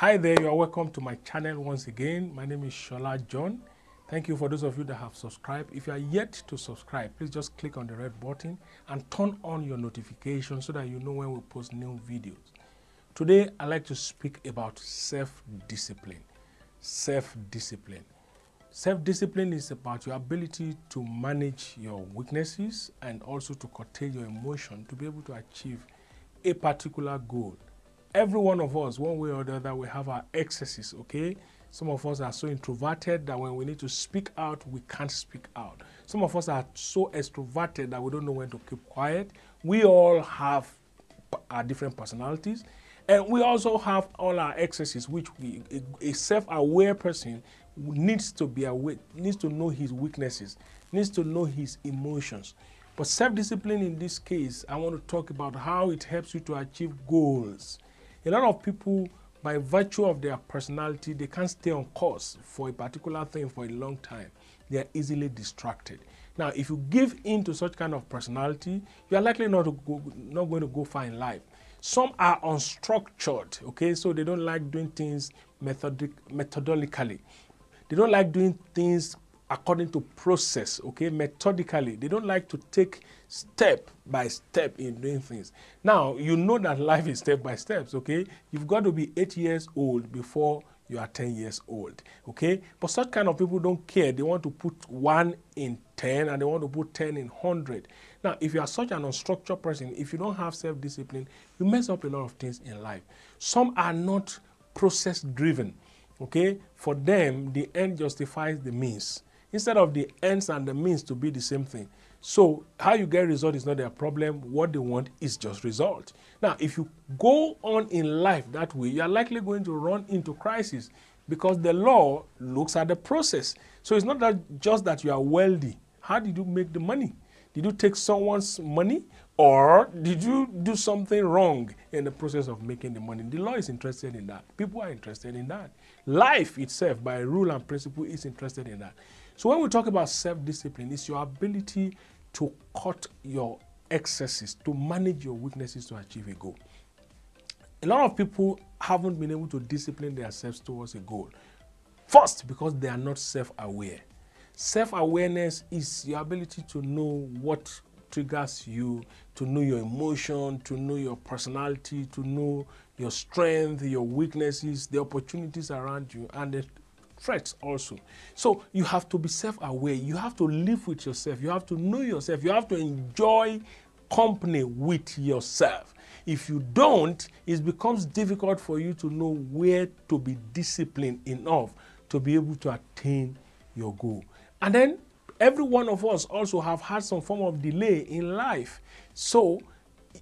Hi there, you are welcome to my channel once again. My name is Sola John. Thank you for those of you that have subscribed. If you are yet to subscribe, please just click on the red button and turn on your notifications so that you know when we post new videos. Today, I'd like to speak about self-discipline. Self-discipline. Self-discipline is about your ability to manage your weaknesses and also to curtail your emotion to be able to achieve a particular goal. Every one of us, one way or the other, we have our excesses, okay? Some of us are so introverted that when we need to speak out, we can't speak out. Some of us are so extroverted that we don't know when to keep quiet. We all have our different personalities. And we also have all our excesses, which a self-aware person needs to be aware, needs to know his weaknesses, needs to know his emotions. But self-discipline in this case, I want to talk about how it helps you to achieve goals. A lot of people, by virtue of their personality, they can't stay on course for a particular thing for a long time. They are easily distracted. Now, if you give in to such kind of personality, you are likely not going to go far in life. Some are unstructured, okay? So they don't like doing things methodically. They don't like doing things according to process, okay, methodically. They don't like to take step by step in doing things. Now, you know that life is step by steps, okay? You've got to be 8 years old before you are 10 years old, okay? But such kind of people don't care. They want to put 1 in 10 and they want to put 10 in 100. Now, if you are such an unstructured person, if you don't have self-discipline, you mess up a lot of things in life. Some are not process-driven, okay? For them, the end justifies the means, instead of the ends and the means to be the same thing. So how you get result is not their problem. What they want is just result. Now, if you go on in life that way, you are likely going to run into crisis because the law looks at the process. So it's not that just that you are wealthy. How did you make the money? Did you take someone's money or did you do something wrong in the process of making the money? The law is interested in that. People are interested in that. Life itself, by rule and principle, is interested in that. So when we talk about self-discipline, it's your ability to cut your excesses, to manage your weaknesses to achieve a goal. A lot of people haven't been able to discipline themselves towards a goal. First, because they are not self-aware. Self-awareness is your ability to know what triggers you, to know your emotion, to know your personality, to know your strength, your weaknesses, the opportunities around you, and the threats also. So you have to be self-aware. You have to live with yourself. You have to know yourself. You have to enjoy company with yourself. If you don't, it becomes difficult for you to know where to be disciplined enough to be able to attain your goal. And then every one of us also have had some form of delay in life. So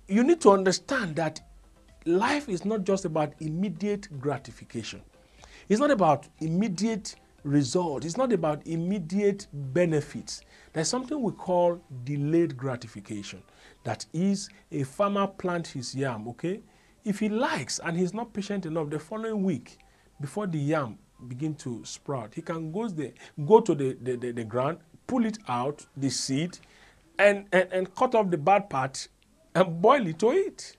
you need to understand that life is not just about immediate gratification. It's not about immediate result. It's not about immediate benefits. There's something we call delayed gratification. That is, a farmer plants his yam, okay? If he likes and he's not patient enough, the following week, before the yam begin to sprout, he can go to the ground, pull it out, the seed, and cut off the bad part and boil it to eat.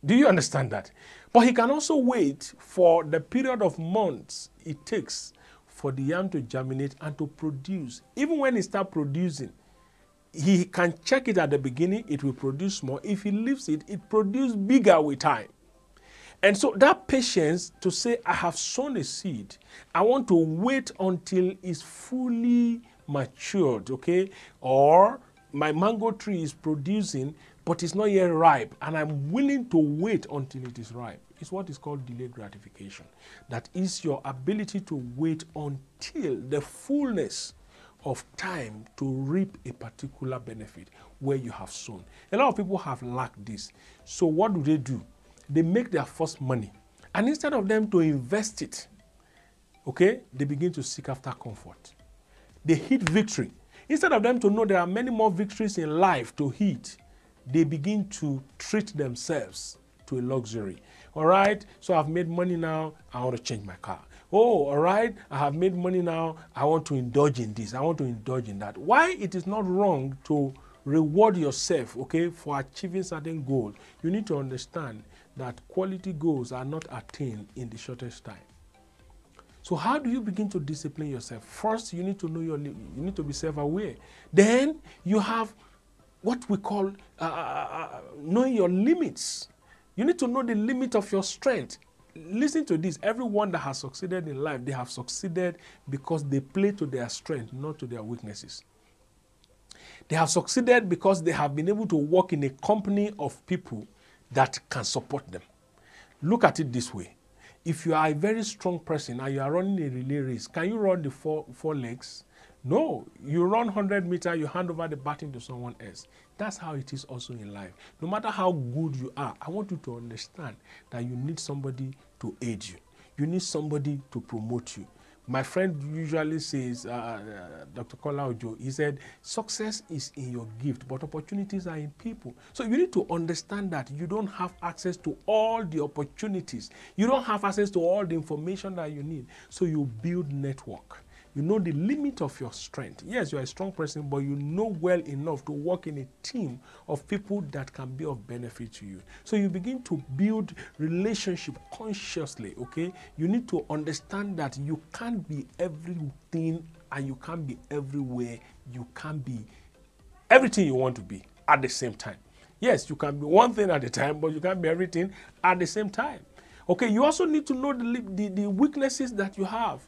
Do you understand that? But he can also wait for the period of months it takes for the yam to germinate and to produce. Even when it starts producing, he can check it at the beginning, it will produce more. If he leaves it, it produces bigger with time. And so that patience to say, I have sown a seed, I want to wait until it's fully matured, okay? Or my mango tree is producing, but it's not yet ripe, and I'm willing to wait until it is ripe. It's what is called delayed gratification. That is your ability to wait until the fullness of time to reap a particular benefit where you have sown. A lot of people have lacked this. So what do? They make their first money, and instead of them to invest it, okay, they begin to seek after comfort. They hit victory. Instead of them to know there are many more victories in life to hit, they begin to treat themselves to a luxury. All right, so I've made money now, I want to change my car. Oh, all right, I have made money now, I want to indulge in this, I want to indulge in that. Why it is not wrong to reward yourself, okay, for achieving certain goals? You need to understand that quality goals are not attained in the shortest time. So how do you begin to discipline yourself? First, you need to know you need to be self-aware. Then you have what we call knowing your limits. You need to know the limit of your strength. Listen to this. Everyone that has succeeded in life, they have succeeded because they play to their strength, not to their weaknesses. They have succeeded because they have been able to work in a company of people that can support them. Look at it this way. If you are a very strong person and you are running a relay race, can you run the four legs? No. You run 100 meters, you hand over the baton to someone else. That's how it is also in life. No matter how good you are, I want you to understand that you need somebody to aid you. You need somebody to promote you. My friend usually says, Dr. Sola John, he said, success is in your gift, but opportunities are in people. So you need to understand that you don't have access to all the opportunities. You don't have access to all the information that you need. So you build network. You know the limit of your strength. Yes, you're a strong person, but you know well enough to work in a team of people that can be of benefit to you. So you begin to build relationship consciously, okay? You need to understand that you can't be everything and you can't be everywhere. You can't be everything you want to be at the same time. Yes, you can be one thing at a time, but you can't be everything at the same time. Okay, you also need to know the weaknesses that you have.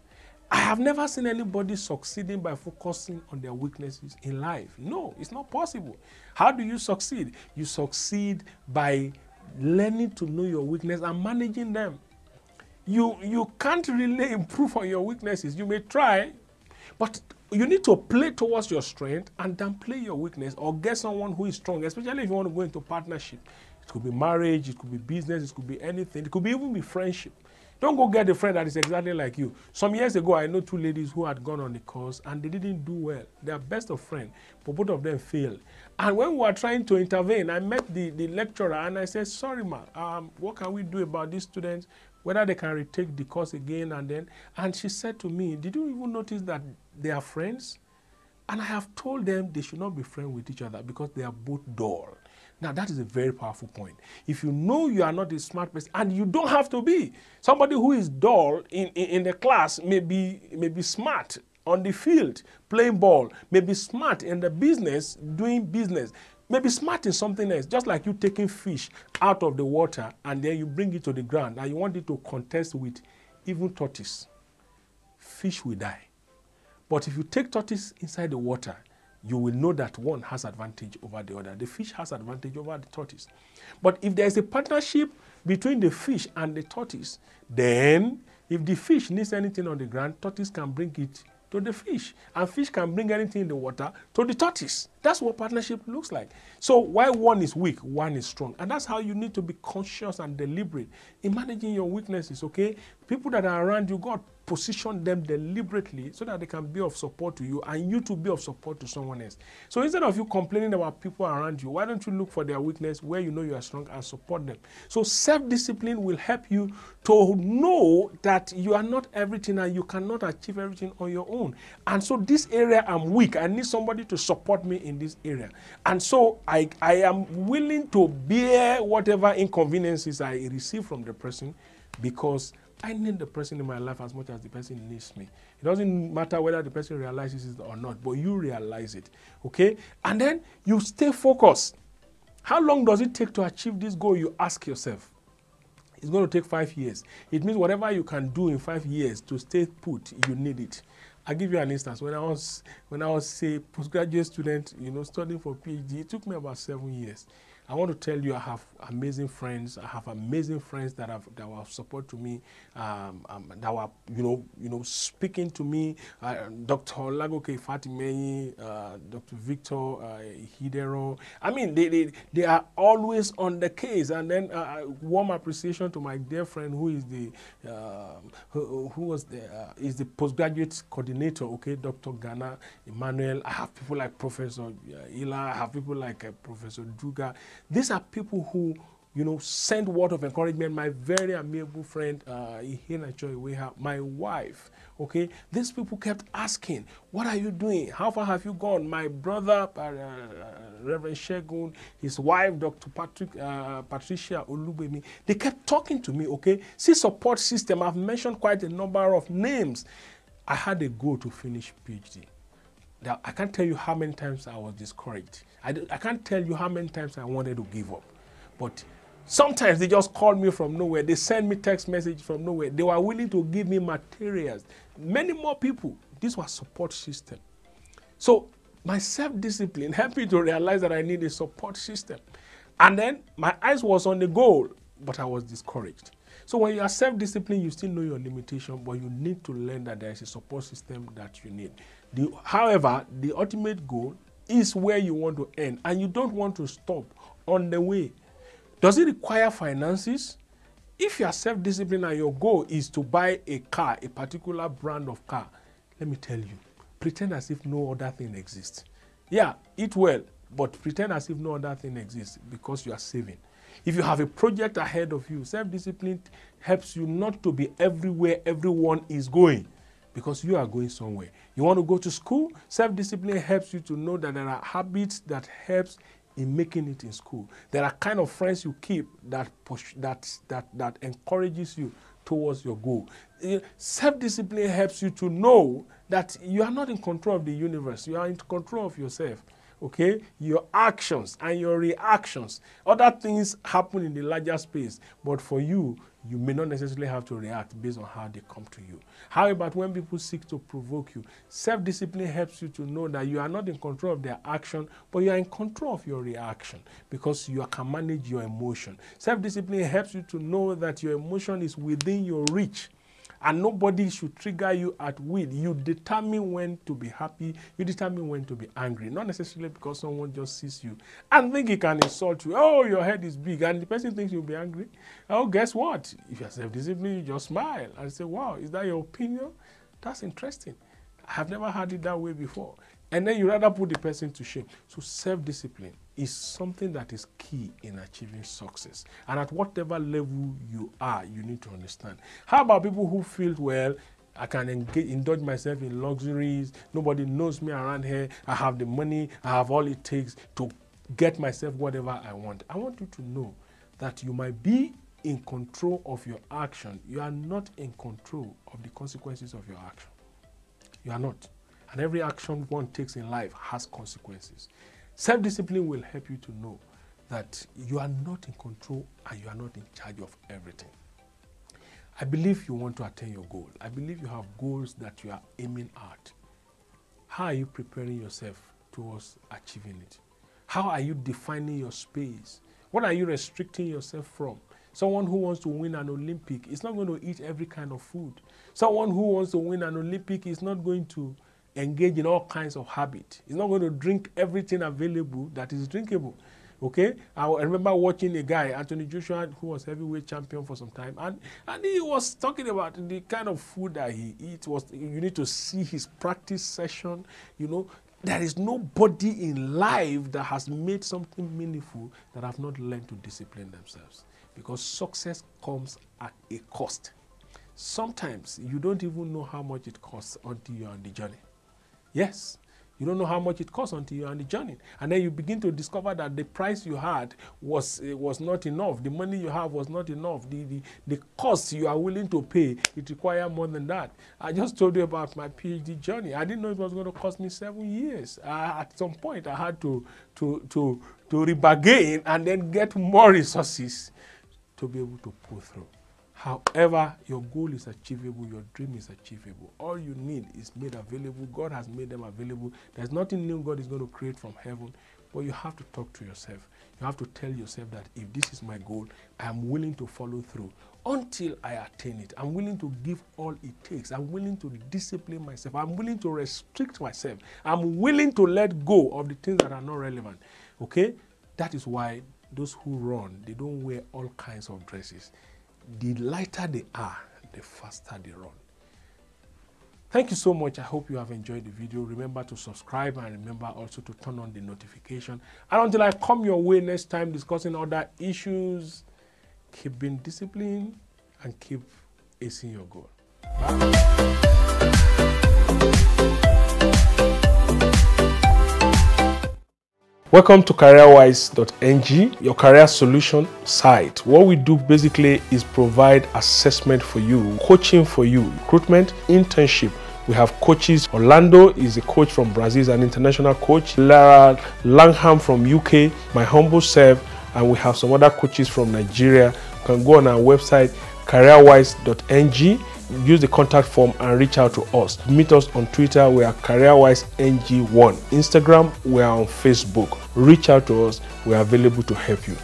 I have never seen anybody succeeding by focusing on their weaknesses in life. No, it's not possible. How do you succeed? You succeed by learning to know your weakness and managing them. You can't really improve on your weaknesses. You may try, but you need to play towards your strength and then play your weakness, or get someone who is strong, especially if you want to go into partnership. It could be marriage, it could be business, it could be anything. It could even be friendship. Don't go get a friend that is exactly like you. Some years ago, I know two ladies who had gone on the course and they didn't do well. They are best of friends, but both of them failed. And when we were trying to intervene, I met the lecturer and I said, sorry, ma, what can we do about these students, whether they can retake the course again and then. And she said to me, did you even notice that they are friends? And I have told them they should not be friends with each other because they are both dull. Now, that is a very powerful point. If you know you are not a smart person, and you don't have to be, somebody who is dull in the class may be smart on the field playing ball, may be smart in the business doing business, may be smart in something else, just like you taking fish out of the water and then you bring it to the ground and you want it to contest with even tortoise. Fish will die. But if you take tortoise inside the water, you will know that one has advantage over the other. The fish has advantage over the tortoise. But if there is a partnership between the fish and the tortoise, then if the fish needs anything on the ground, tortoise can bring it to the fish. And fish can bring anything in the water to the tortoise. That's what partnership looks like. So while one is weak, one is strong. And that's how you need to be conscious and deliberate in managing your weaknesses, okay? People that are around you, God position them deliberately so that they can be of support to you and you to be of support to someone else. So instead of you complaining about people around you, why don't you look for their weakness where you know you are strong and support them? So self-discipline will help you to know that you are not everything and you cannot achieve everything on your own. And so this area I'm weak. I need somebody to support me in this area. And so I am willing to bear whatever inconveniences I receive from the person because I need the person in my life as much as the person needs me. It doesn't matter whether the person realizes it or not, but you realize it, okay? And then you stay focused. How long does it take to achieve this goal? You ask yourself. It's going to take 5 years. It means whatever you can do in 5 years to stay put, you need it. I'll give you an instance. When I was a postgraduate student, studying for PhD, it took me about 7 years. I want to tell you, I have amazing friends. I have amazing friends that were support to me, that were speaking to me. Dr. Lagoke Fatimei, Dr. Victor Hidero. I mean, they are always on the case. And then warm appreciation to my dear friend who is the postgraduate coordinator. Okay, Dr. Ghana Emmanuel. I have people like Professor Ila. I have people like Professor Duga. These are people who, send word of encouragement. My very amiable friend, my wife, okay? These people kept asking, what are you doing? How far have you gone? My brother, Reverend Shegun, his wife, Dr. Patricia Olubemi, they kept talking to me, okay? See, support system, I've mentioned quite a number of names. I had a goal to finish PhD. Now, I can't tell you how many times I was discouraged. I can't tell you how many times I wanted to give up. But sometimes they just called me from nowhere. They send me text message from nowhere. They were willing to give me materials. Many more people. This was support system. So my self-discipline helped me to realize that I need a support system. And then my eyes was on the goal, but I was discouraged. So when you are self-disciplined, you still know your limitation, but you need to learn that there is a support system that you need. However, the ultimate goal is where you want to end, and you don't want to stop on the way. Does it require finances? If you are self-disciplined and your goal is to buy a car, a particular brand of car, let me tell you, pretend as if no other thing exists. Yeah, eat well, but pretend as if no other thing exists because you are saving. If you have a project ahead of you, self-discipline helps you not to be everywhere everyone is going because you are going somewhere. You want to go to school? Self-discipline helps you to know that there are habits that helps in making it in school. There are kind of friends you keep that encourages you towards your goal. Self-discipline helps you to know that you are not in control of the universe. You are in control of yourself. Okay? Your actions and your reactions. Other things happen in the larger space, but for you, you may not necessarily have to react based on how they come to you. However, when people seek to provoke you, self-discipline helps you to know that you are not in control of their action, but you are in control of your reaction because you can manage your emotion. Self-discipline helps you to know that your emotion is within your reach. And nobody should trigger you at will. You determine when to be happy. You determine when to be angry. Not necessarily because someone just sees you and think he can insult you. Oh, your head is big. And the person thinks you'll be angry. Oh, guess what? If you're self-disciplined, you just smile and say, wow, is that your opinion? That's interesting. I have never had it that way before. And then you rather put the person to shame. So self-discipline is something that is key in achieving success. And at whatever level you are, you need to understand. How about people who feel, well, I can indulge myself in luxuries. Nobody knows me around here. I have the money. I have all it takes to get myself whatever I want. I want you to know that you might be in control of your action. You are not in control of the consequences of your action. You are not. And every action one takes in life has consequences. Self-discipline will help you to know that you are not in control and you are not in charge of everything. I believe you want to attain your goal. I believe you have goals that you are aiming at. How are you preparing yourself towards achieving it? How are you defining your space? What are you restricting yourself from? Someone who wants to win an Olympic is not going to eat every kind of food. Someone who wants to win an Olympic is not going to engage in all kinds of habits. He's not going to drink everything available that is drinkable. Okay? I remember watching a guy, Anthony Joshua, who was heavyweight champion for some time, and he was talking about the kind of food that he eats. You need to see his practice session. You know, there is nobody in life that has made something meaningful that have not learned to discipline themselves. Because success comes at a cost. Sometimes you don't even know how much it costs until you're on the journey. Yes, you don't know how much it costs until you're on the journey. And then you begin to discover that the price you had was not enough. The money you have was not enough. The cost you are willing to pay, it requires more than that. I just told you about my PhD journey. I didn't know it was going to cost me 7 years. At some point, I had to rebargain and then get more resources to be able to pull through. However, your goal is achievable, your dream is achievable. All you need is made available. God has made them available. There's nothing new God is going to create from heaven, but you have to talk to yourself. You have to tell yourself that if this is my goal, I am willing to follow through until I attain it. I'm willing to give all it takes. I'm willing to discipline myself. I'm willing to restrict myself. I'm willing to let go of the things that are not relevant. Okay? That is why those who run, they don't wear all kinds of dresses. The lighter they are, the faster they run. Thank you so much. I hope you have enjoyed the video. Remember to subscribe and remember also to turn on the notification. And until I come your way next time discussing other issues, keep being disciplined and keep acing your goal. Bye. Welcome to careerwise.ng, your career solution site. What we do basically is provide assessment for you, coaching for you, recruitment, internship. We have coaches. Orlando is a coach from Brazil, is an international coach. Lara Langham from UK, my humble self, and we have some other coaches from Nigeria. You can go on our website, careerwise.ng. Use the contact form and reach out to us. Meet us on Twitter, we are CareerWiseNG1. Instagram, we are on Facebook. Reach out to us, we are available to help you.